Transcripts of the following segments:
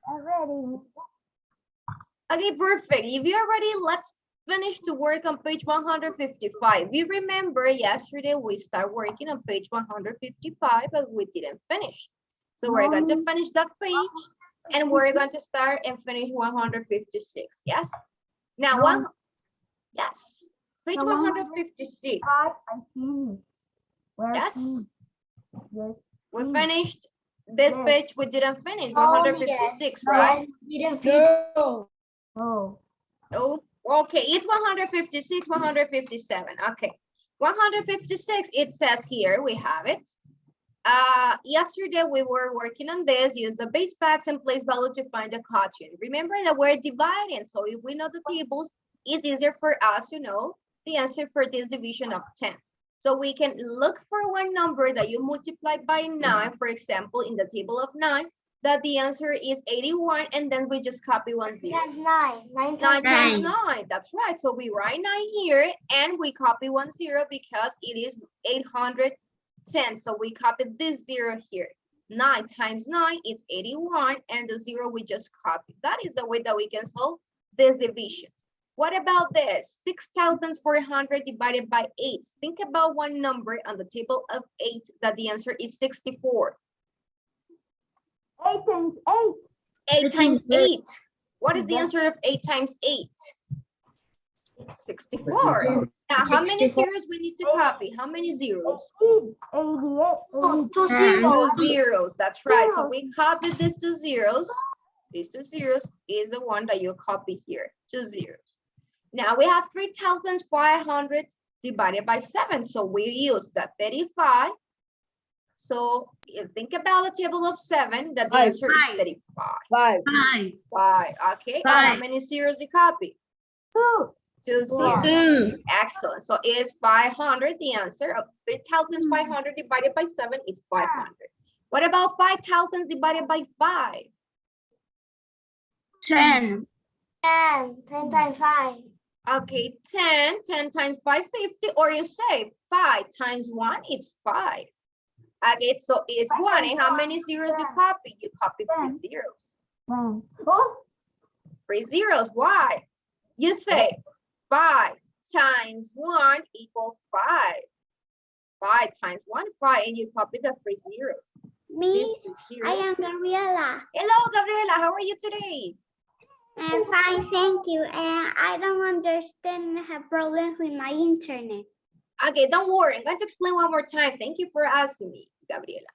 Already. Okay, perfect. If you're ready, let's finish to work on page 155. You remember yesterday we started working on page 155, but we didn't finish. So we're going to finish that page and we're going to start and finish 156. Yes? Now, yes, page 156. I finished. Yes? Yes. We finished this Yes. page, we didn't finish 156, right? Oh. Oh, okay, it's 156, 157. Okay, 156, it says here, we have it. Yesterday we were working on this, use the base facts and place value to find the quotient. Remember that we're dividing, so if we know the tables, it's easier for us to know the answer for this division of tens. So we can look for one number that you multiply by 9, for example, in the table of 9, that the answer is 81, and then we just copy 1 0. 9 times 9, that's right. So we write 9 here, and we copy 1 0 because it is 810. So we copy this 0 here. 9 times 9 is 81, and the 0 we just copy. That is the way that we can solve this division. What about this? 6,400 divided by 8. Think about one number on the table of 8 that the answer is 64. 8 times 8. 8 times 8. What is the answer of 8 times 8? 64. Now, how many zeros we need to copy? How many zeros? 88. 2 zeros. That's right. So we copy these 2 zeros. These 2 zeros is the one that you copy here. 2 zeros. Now we have 3,500 divided by 7. So we use the 35. So you think about the table of 7, that the answer is 35. 5. Okay. And how many zeros you copy? 2 zeros. Excellent. So is 500 the answer of 3,500 divided by 7 is 500. What about 5,000 divided by 5? 10. 10 times 5. Okay, 10 times 5, 50, or you say 5 times 1, it's 5. Okay, so it's 1. And how many zeros you copy? You copy 3 zeros. 3 zeros, why? You say 5 times 1 equals 5. 5 times 1, 5, and you copy the 3 zeros. Me, I am Gabriela. Hello, Gabriela, how are you today? I'm fine, thank you. And I don't understand, I have problems with my internet. Okay, don't worry. I'm going to explain one more time. Thank you for asking me, Gabriela.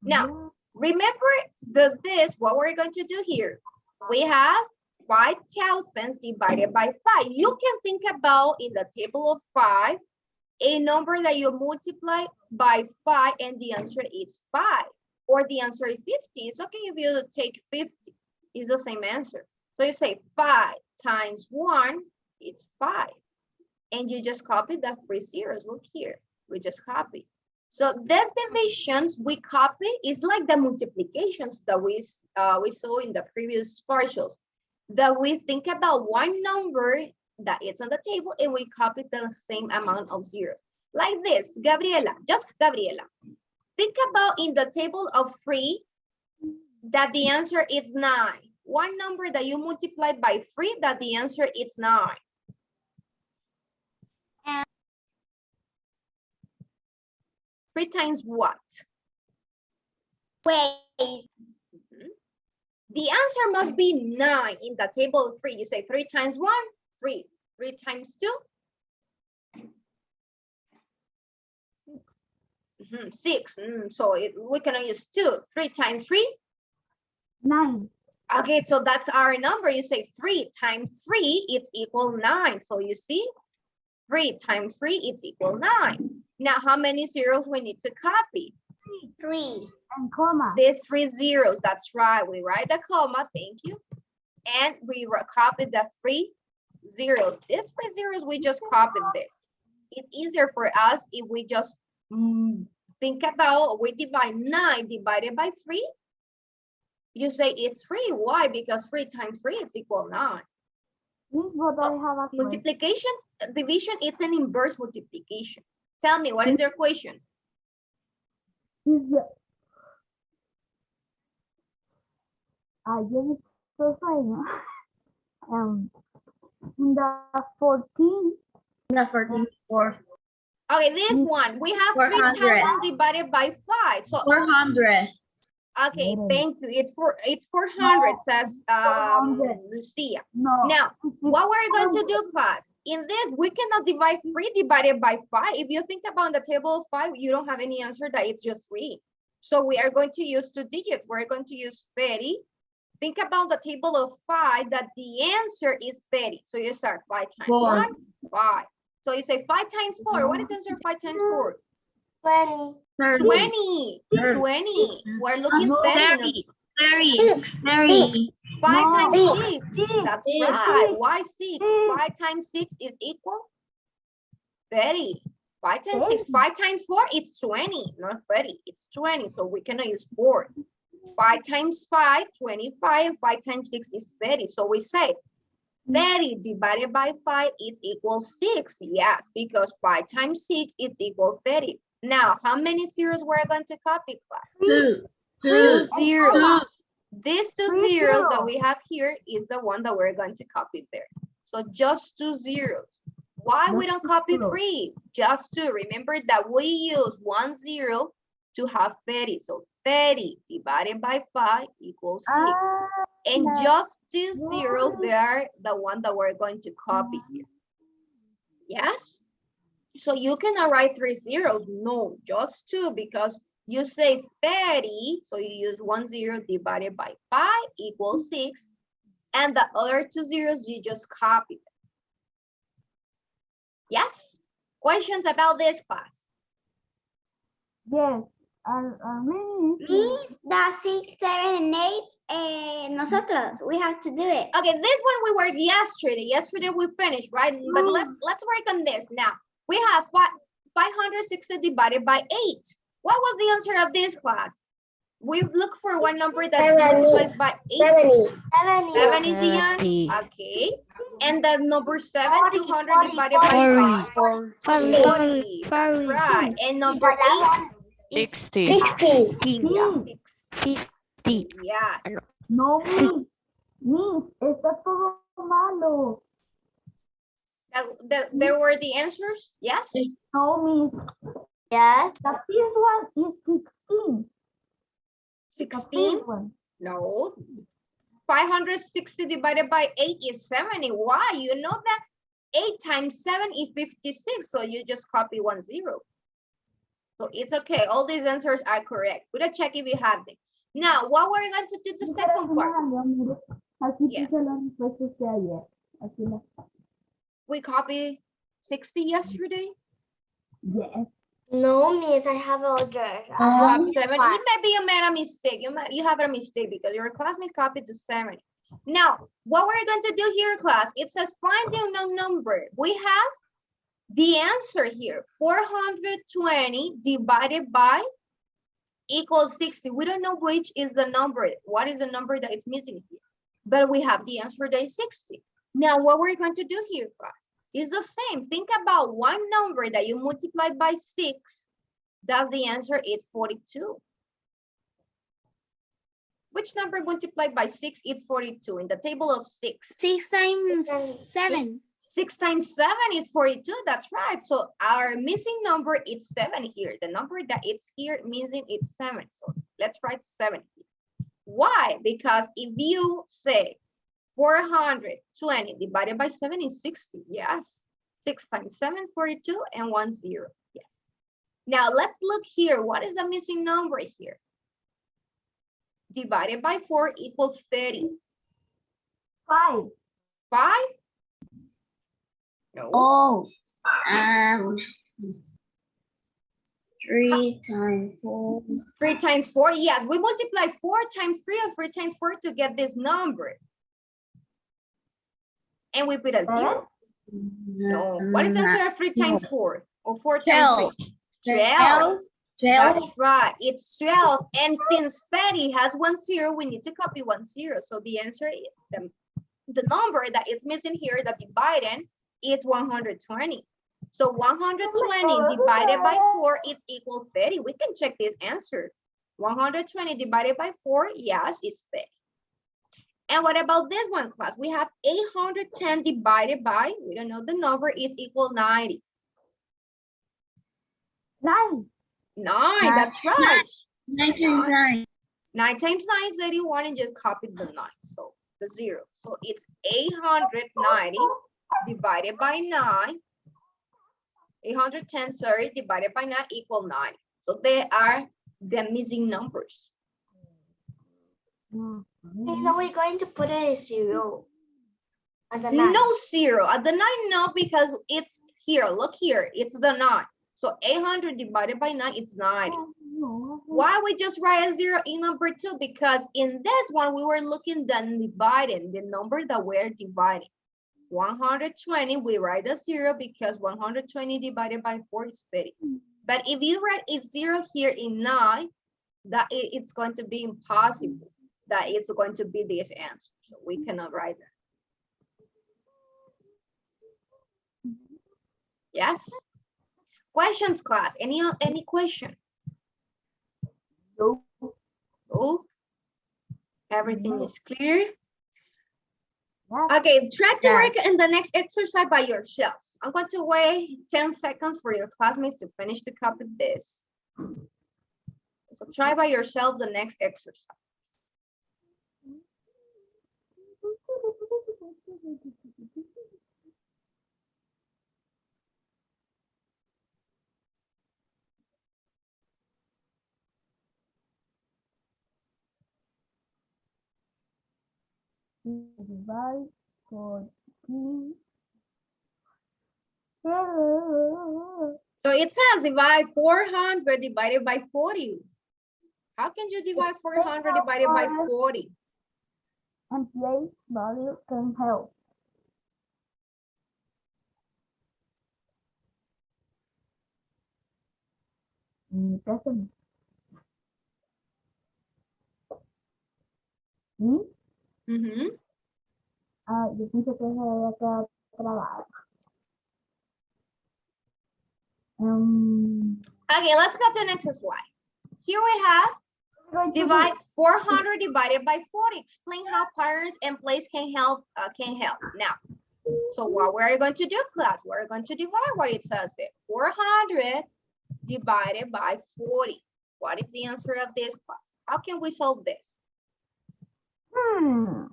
Now, remember this, what we're going to do here. We have 5,000 divided by 5. You can think about in the table of 5, a number that you multiply by 5 and the answer is 5. Or the answer is 50. It's okay if you take 50. It's the same answer. So you say 5 times 1, it's 5. And you just copy the 3 zeros. Look here, we just copy. So these divisions we copy is like the multiplications that we saw in the previous partials. That we think about one number that is on the table and we copy the same amount of zeros. Like this, Gabriela, just Gabriela. Think about in the table of 3 that the answer is 9. One number that you multiply by 3 that the answer is 9. 3 times what? Wait. The answer must be 9 in the table of 3. You say 3 times 1, 3. 3 times 2? 6. So we can use 2. 3 times 3? 9. Okay, so that's our number. You say 3 times 3, it's equal 9. So you see, 3 times 3, it's equal 9. Now, how many zeros we need to copy? 3. And comma. These 3 zeros, that's right. We write the comma, thank you. And we copy the 3 zeros. These 3 zeros, we just copied this. It's easier for us if we just think about, we divide 9 divided by 3. You say it's 3. Why? Because 3 times 3 is equal 9. But I have a Multiplication, division, it's an inverse multiplication. Tell me, what is your question? I give it so sueño. In the 14, The 14 Okay, this one, we have 400. 3,000 divided by 5. So, 400. okay, Mm. thank you. It's 400, says 400. Lucia. no. Now, what we're going to do, class, in this, we cannot divide 3 divided by 5. If you think about the table of 5, you don't have any answer that it's just 3. So we are going to use 2 digits. We're going to use 30. Think about the table of 5, that the answer is 30. So you start 5 times 4. 1, 5. So you say 5 times 4. What is the answer 5 times 4? 20. 30. 20. 30. 20. We're looking No, 30. 30. 30. 5 No. times 6. Six. That's Six. right. Why 6? Six. 5 times 6 is equal 30. 5 times 6. 30. 5 times 4, it's 20, not 30. It's 20, so we cannot use 4. 5 times 5, 25, and 5 times 6 is 30. So we say 30 divided by 5 is equal 6. Yes, because 5 times 6 is equal 30. Now, how many zeros we're going to copy, class? 2. 2 2. zeros. These 2 3 zeros that zeros. we have here is the one that we're going to copy there. So just 2 zeros. Why we don't copy 3? Just 2. Remember that we use 1 0 to have 30. So 30 divided by 5 equals 6. And nice. just 2 zeros, they are the one that we're going to copy here. Yes? So you cannot write 3 zeros. No, just 2, because you say 30, so you use 1 0 divided by 5 equals 6. And the other 2 zeros, you just copy them. Yes? Questions about this, class? Yes. Are many. Me, the 6, 7, and 8, nosotros, we have to do it. Okay, this one we worked yesterday. Yesterday we finished, right? But let's work on this now. We have 560 divided by 8. What was the answer of this, class? We look for one number that 70. multiplies by 8. 70. 70, Zion? Okay. And the number 7, 200 divided by 5. 40. That's right. And number 8 is 60. 60. yeah, 50. yes. No, Miss, está todo malo. There were the answers? Yes? No, Miss. Yes. The first one is 16. The 16? first one. No. 560 divided by 8 is 70. Why? You know that 8 times 7 is 56. So you just copy 1 0. So it's okay. All these answers are correct. Put a check if you have them. Now, what we're going to do the second part? Así Yeah. puse las respuestas de ayer. Así las. We copied 60 yesterday. Yes. No, Miss, I have ordered. You have 70. Maybe you made a mistake. You have a mistake because your classmates copied the 70. Now, what we're going to do here, class, it says find the unknown number. We have the answer here, 420 divided by equals 60. We don't know which is the number. What is the number that is missing here? But we have the answer that is 60. Now, what we're going to do here, class, is the same. Think about one number that you multiply by 6. That's the answer. It's 42. Which number multiplied by 6 is 42 in the table of 6? 6 times 7. 6 times 7 is 42. That's right. So our missing number is 7 here. The number that it's here missing is 7. So let's write 7 here. Why? Because if you say 420 divided by 7 is 60. Yes. 6 times 7, 42, and 1 0. Yes. Now let's look here. What is the missing number here? Divided by 4 equals 30. 5. 5? No. Oh. 3 times 4. 3 times 4, yes. We multiply 4 times 3 or 3 times 4 to get this number. And we put a 0. No. What is the answer of 3 times 4? Or 4 times 3? 12. 12. That's right. It's 12. And since 30 has 1 0, we need to copy 1 0. So the answer is the number that is missing here, the dividend, is 120. So 120 divided by 4 is equal 30. We can check this answer. 120 divided by 4, yes, is 30. And what about this one, class? We have 810 divided by, we don't know the number, is equal 90. 9. 9, that's right. 9 times 9. 9 times 9 is 81 and just copy the 9. So the 0. So it's 890 divided by 9. 810, sorry, divided by 9 equal 90. So they are the missing numbers. And now we're going to put a 0 at the 9. No 0. At the 9, no, because it's here. Look here. It's the 9. So 800 divided by 9, it's 90. Why we just write a 0 in number 2? Because in this one, we were looking at dividing, the number that we're dividing. 120, we write a 0 because 120 divided by 4 is 30. But if you write a 0 here in 9, that it's going to be impossible that it's going to be this answer. So we cannot write that. Yes? Questions, class? Any question? No. Oh, everything is clear. Yes. Okay, try to work Yes. in the next exercise by yourself. I'm going to wait 10 seconds for your classmates to finish to copy this. So try by yourself the next exercise. Divide 14. So it says divide 400 divided by 40. How can you divide 400 divided by 40? And place value can help. Present. Miss, Mhm. yo pienso que se había quedado trabado. Okay, let's go to the next slide. Here we have divide 400 divided by 40. Explain how patterns and place can help. Now, so what we're going to do, class? We're going to divide what it says there. 400 divided by 40. What is the answer of this, class? How can we solve this? How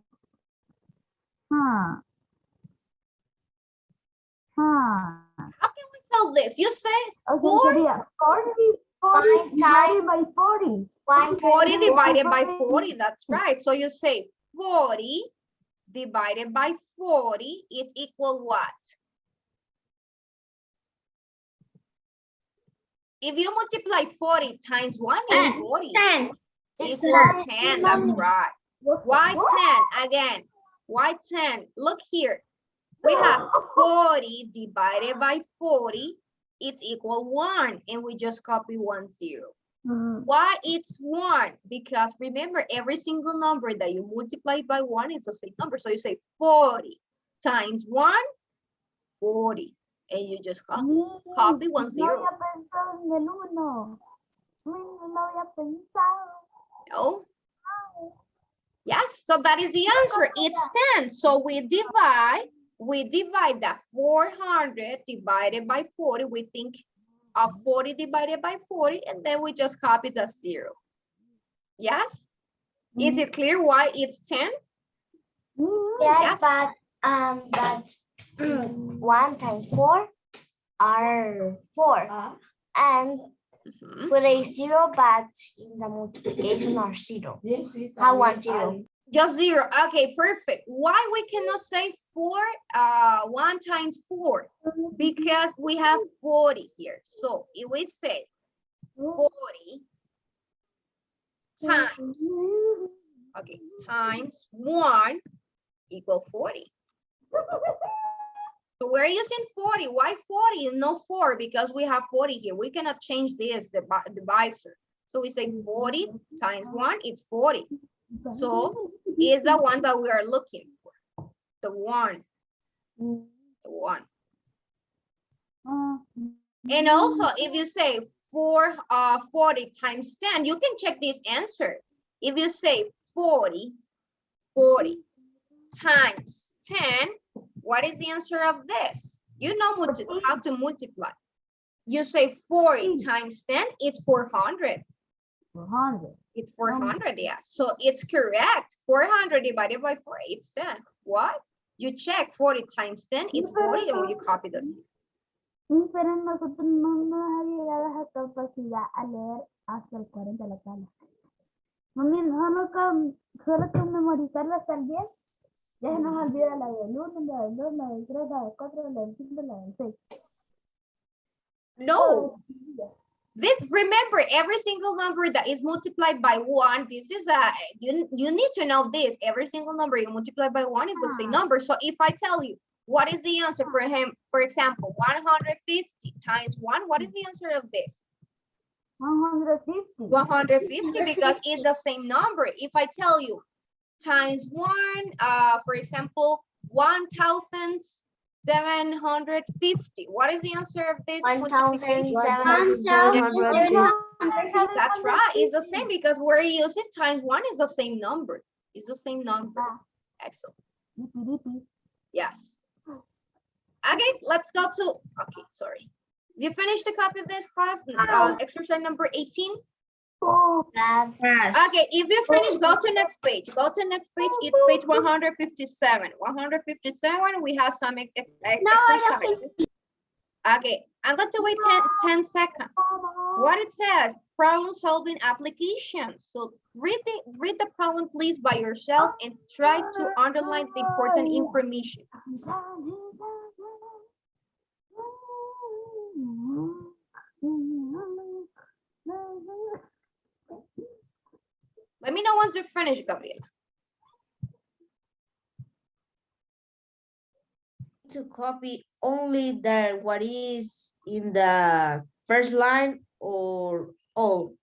can we solve this? You say O sea, 4, sería 40 divided by 40. 40 divided by 40. That's right. So you say 40 divided by 40 is equal what? If you multiply 40 times 1 is 10. 40. 10. Equal 10. That's right. Why 10? Again, why 10? Look here. We have 40 divided by 40. It's equal 1. And we just copy 1 0. Why it's 1? Because remember, every single number that you multiply by 1 is the same number. So you say 40 times 1, 40. And you just copy 1 0. No había pensado en el 1. No había pensado. No? Yes, so that is the answer. It's 10. So we divide that 400 divided by 40. We think of 40 divided by 40, and then we just copy the 0. Yes? Is it clear why it's 10? Yes, but 1 times 4 are 4. And Mhm. put a 0, but in the multiplication are 0. How 1 0? Just 0. Okay, perfect. Why we cannot say 4, 1 times 4? Because we have 40 here. So if we say 40 times, okay, times 1 equal 40. So we're using 40. Why 40 and no 4? Because we have 40 here. We cannot change this, the divisor. So we say 40 times 1, it's 40. So is the one that we are looking for. The 1. The 1. And also, if you say 40 times 10, you can check this answer. If you say 40 times 10, what is the answer of this? You know how to multiply. You say 40 times 10, it's 400. 400. It's 400, yeah. So it's correct. 400 divided by 4, it's 10. What? You check 40 times 10, it's 40, and you copy the 6. Pero nosotros no nos ha llegado esa capacidad a leer hasta el 40 la tabla. Mami, solo con memorizarla hasta el 10, ya se nos olvida la del 1, la del 2, la del 3, la del 4, la del 5, la del 6. No. This, remember, every single number that is multiplied by 1, this is a, you need to know this. Every single number you multiply by 1 is the same number. So if I tell you, what is the answer for him? For example, 150 times 1, what is the answer of this? 150. 150, because it's the same number. If I tell you times 1, for example, 1,750, what is the answer of this? 1,750. That's right, it's the same because we're using times 1 is the same number. It's the same number. Excellent. Yes. Okay, let's go to, okay, sorry. You finished the copy of this class? Exercise number 18? Yes. Okay, if you finish, go to next page. Go to next page. It's page 157. 157, we have some exercises. Okay, I'm going to wait 10 seconds. What it says, problem solving applications. So read the problem, please, by yourself and try to underline the important information. Let me know once you finish, Gabriela. To copy only what is in the first line or all?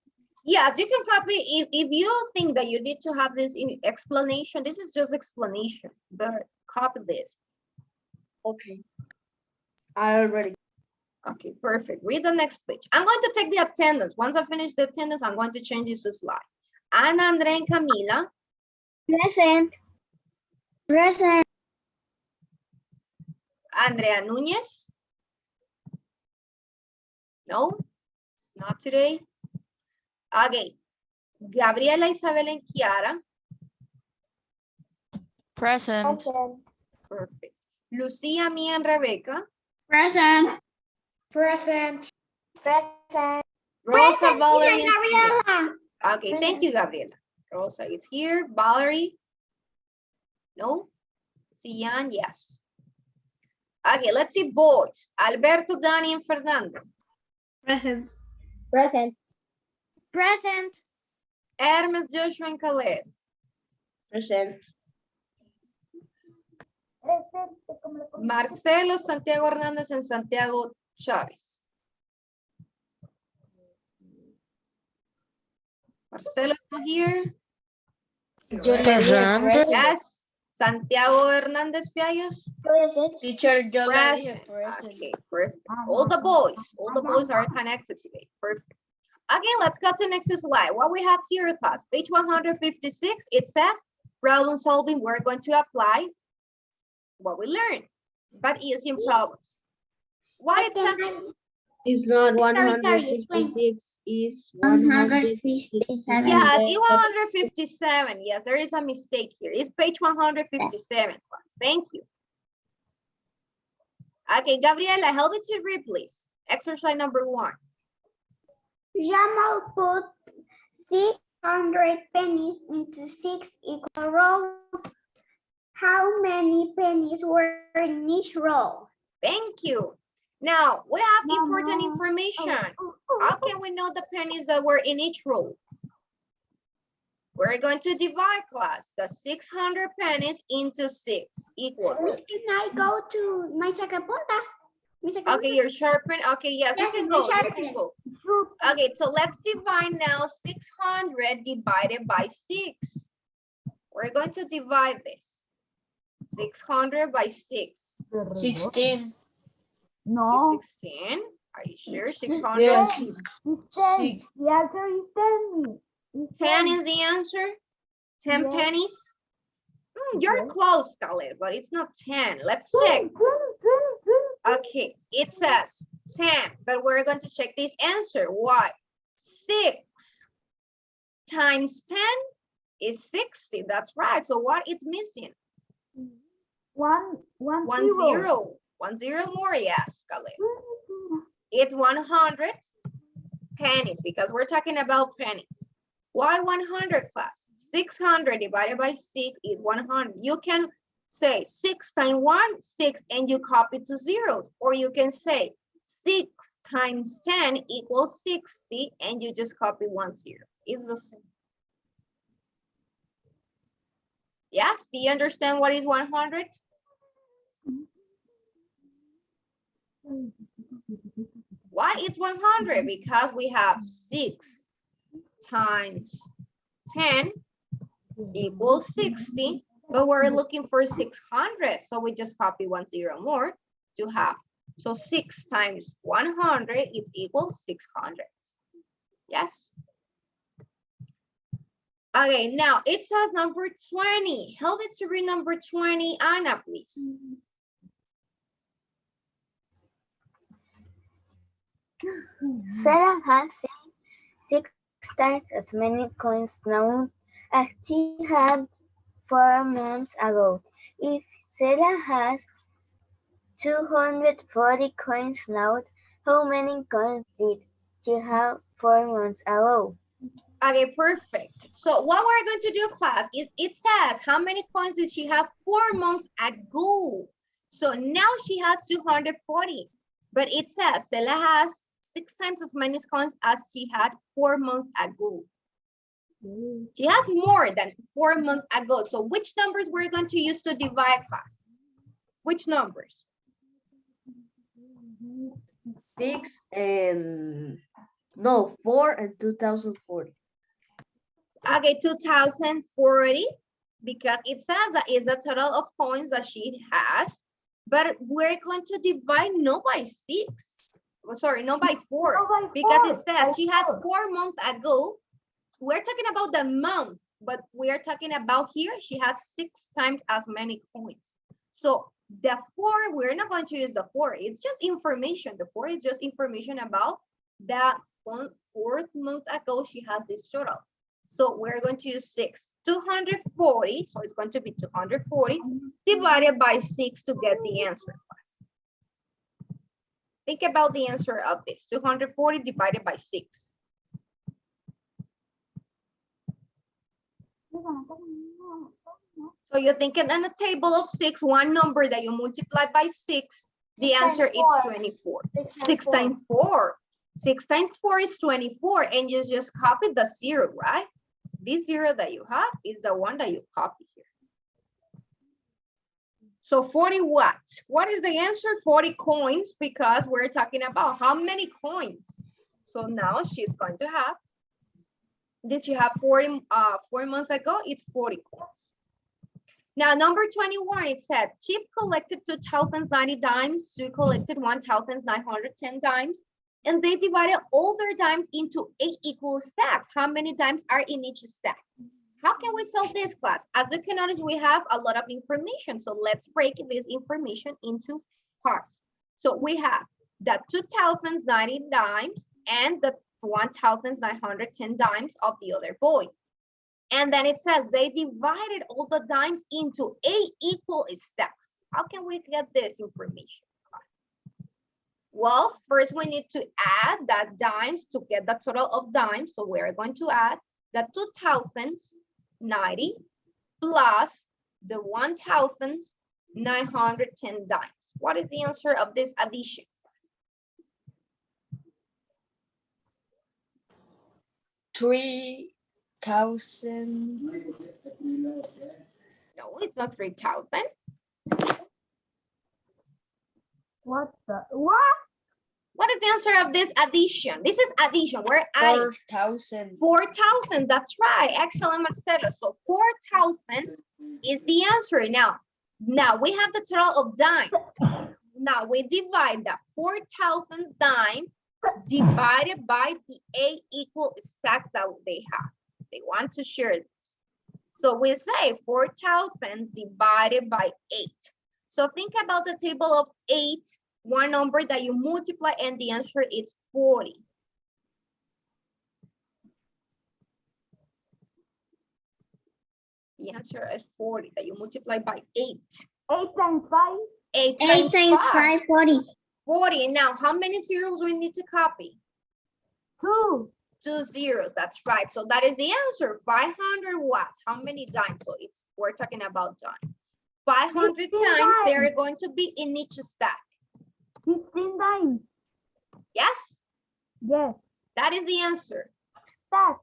Yes, you can copy if you think that you need to have this explanation. This is just explanation, but copy this. Okay. I already. Okay, perfect. Read the next page. I'm going to take the attendance. Once I finish the attendance, I'm going to change this slide. Ana, Andrea, and Camila. Present. Present. Andrea Núñez. No, it's not today. Okay. Gabriela, Isabel, and Kiara. Present. Perfect. Lucia, Mia, and Rebecca. Present. Present. Present. Rosa, Valerie, and Cia. Gabriela. Okay, thank you, Gabriela. Rosa is here. Valerie? No? Cian, yes. Okay, let's see boys. Alberto, Dani, and Fernando. Present. Present. Present. Hermes, Joshua, and Khaled. Present. Marcelo, Santiago Hernández, and Santiago Chavez. Marcelo here. Present. Yes. Santiago Hernández Fiallos. Present. Teacher, yo le dije Present. Okay, perfect. All the boys are connected today. Perfect. Okay, let's go to next slide. What we have here, class, page 156, it says problem solving. We're going to apply what we learned, but using problems. What it says? It's not 166, is 157. Yes, it's 157. Yes, there is a mistake here. It's page 157, class. Thank you. Okay, Gabriela, help me to read, please. Exercise number 1. Jamal put 600 pennies into 6 equal rolls. How many pennies were in each roll? Thank you. Now, we have important information. How can we know the pennies that were in each row? We're going to divide, class, the 600 pennies into 6 equal rows. Can I go to my sacapuntas? Okay, you're sharpened. Okay, yes, you can go. You can go. Okay, so let's divide now 600 divided by 6. We're going to divide this. 600 by 6. 16. No. 16. Are you sure? 600? Yes. It's 10. The answer is 10. It's 10 is the answer? 10 Yes. pennies? You're close, Khaled, but it's not 10. Let's check. 20, 20. Okay, it says 10, but we're going to check this answer. Why? 6 times 10 is 60. That's right. So what is missing? One One zero. 1 0 more. Yes, Khaled. It's 100 pennies because we're talking about pennies. Why 100, class? 600 divided by 6 is 100. You can say 6 times 1, 6, and you copy to zeros. Or you can say 6 times 10 equals 60, and you just copy 1 0. It's the same. Yes, do you understand what is 100? Why it's 100? Because we have 6 times 10 equals 60, but we're looking for 600. So we just copy 1 0 more to have. So 6 times 100 is equal 600. Yes. Okay, now it says number 20. Help it to read number 20, Anna, please. Sarah has 6 times as many coins now as she had 4 months ago. If Sarah has 240 coins now, how many coins did she have 4 months ago? Okay, perfect. So what we're going to do, class, it says how many coins did she have 4 months ago? So now she has 240, but it says Stella has 6 times as many coins as she had 4 months ago. She has more than 4 months ago. So which numbers we're going to use to divide, class? Which numbers? 6 and no, 4 and 2040. Okay, 2040, because it says that is the total of coins that she has, but we're going to divide not by 6. Oh, sorry, not by 4, because it says she has 4 months ago. We're talking about the month, but we are talking about here, she has 6 times as many coins. So the 4, we're not going to use the 4. It's just information. The 4 is just information about that 4th month ago, she has this total. So we're going to use 6. 240, so it's going to be 240 divided by 6 to get the answer. Think about the answer of this. 240 divided by 6. So you're thinking on the table of 6, one number that you multiply by 6, the answer is 24. 6 times 4. 6 times 4 is 24, and you just copy the 0, right? This 0 that you have is the one that you copy here. So 40 what? What is the answer? 40 coins, because we're talking about how many coins. So now she's going to have, this you have 4 months ago, it's 40 coins. Now, number 21, it said, Chip collected 2,090 dimes, Sue collected 1,910 dimes, and they divided all their dimes into 8 equal stacks. How many dimes are in each stack? How can we solve this, class? As you can notice, we have a lot of information. So let's break this information into parts. So we have the 2,090 dimes and the 1,910 dimes of the other boy. And then it says they divided all the dimes into 8 equal stacks. How can we get this information, class? Well, first we need to add that dimes to get the total of dimes. So we're going to add the 2,090 plus the 1,910 dimes. What is the answer of this addition? 3,000. No, it's not 3,000. What? What is the answer of this addition? This is addition. We're adding 4,000. 4,000. That's right. Excellent, Marcelo. So 4,000 is the answer. Now we have the total of dimes. Now we divide that 4,000 dime divided by the 8 equal stacks that they have. They want to share this. So we say 4,000 divided by 8. So think about the table of 8, one number that you multiply, and the answer is 40. The answer is 40 that you multiply by 8. 8 times 5. 8 8 times 5. 40. 40. Now, how many zeros we need to copy? 2. 2 zeros. That's right. So that is the answer. 500 watts. How many dimes? So we're talking about dime. 500 15 times they are dimes. going to be in each stack. 15 times. Yes, Yes. that is the answer. Stack.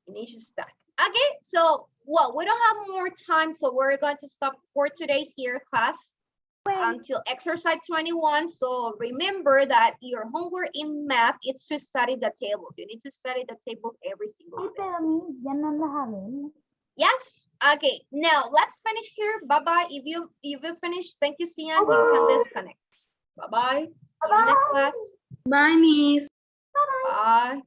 In each stack. Okay, so well, we don't have more time, so we're going to stop for today here, class, until exercise 21. So remember that your homework in math is to study the tables. You need to study the tables every single Sí, day. pero a mí ya no las sabemos. Yes. Okay. Now let's finish here. Bye bye. If you finish, thank you, Sian. You can disconnect. Bye bye. See you next class. Bye, Miss. Bye.